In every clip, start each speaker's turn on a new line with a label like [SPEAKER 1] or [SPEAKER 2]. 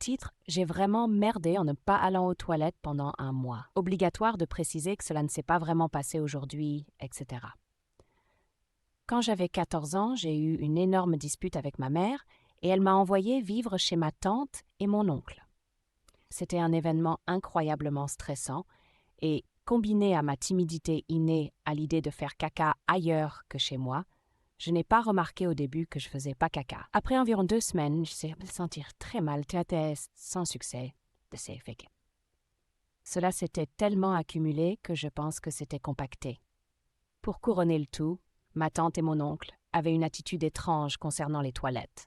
[SPEAKER 1] Titre: J'ai vraiment merdé en ne pas allant aux toilettes pendant un mois. Obligatoire de préciser que cela ne s'est pas vraiment passé aujourd'hui, etc. Quand j'avais 14 ans, j'ai eu une énorme dispute avec ma mère et elle m'a envoyé vivre chez ma tante et mon oncle. C'était un événement incroyablement stressant et, combiné à ma timidité innée à l'idée de faire caca ailleurs que chez moi, je n'ai pas remarqué au début que je faisais pas caca. Après environ 2 semaines, je me sentir très mal, test sans succès, de ces faits. Cela s'était tellement accumulé que je pense que c'était compacté. Pour couronner le tout, ma tante et mon oncle avaient une attitude étrange concernant les toilettes.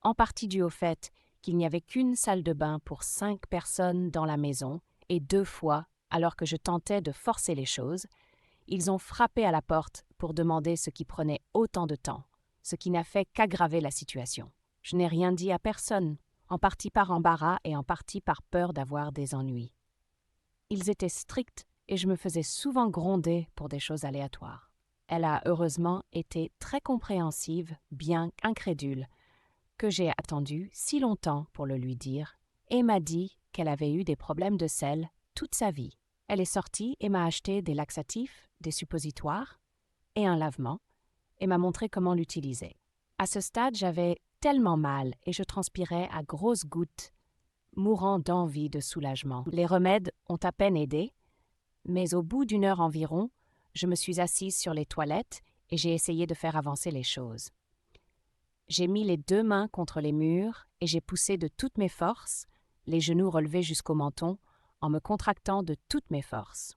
[SPEAKER 1] En partie dû au fait qu'il n'y avait qu'une salle de bain pour 5 personnes dans la maison, et 2 fois, alors que je tentais de forcer les choses, ils ont frappé à la porte pour demander ce qui prenait autant de temps, ce qui n'a fait qu'aggraver la situation. Je n'ai rien dit à personne, en partie par embarras et en partie par peur d'avoir des ennuis. Ils étaient stricts et je me faisais souvent gronder pour des choses aléatoires. Elle a heureusement été très compréhensive, bien qu'incrédule, que j'ai attendu si longtemps pour le lui dire, et m'a dit qu'elle avait eu des problèmes de selle toute sa vie. Elle est sortie et m'a acheté des laxatifs, des suppositoires et un lavement, et m'a montré comment l'utiliser. À ce stade, j'avais tellement mal et je transpirais à grosses gouttes, mourant d'envie de soulagement. Les remèdes ont à peine aidé, mais au bout d'1 heure environ, je me suis assise sur les toilettes et j'ai essayé de faire avancer les choses. J'ai mis les 2 mains contre les murs et j'ai poussé de toutes mes forces, les genoux relevés jusqu'au menton, en me contractant de toutes mes forces.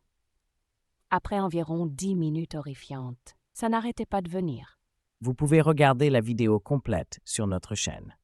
[SPEAKER 1] Après environ 10 minutes horrifiantes, ça n'arrêtait pas de venir.
[SPEAKER 2] Vous pouvez regarder la vidéo complète sur notre chaîne.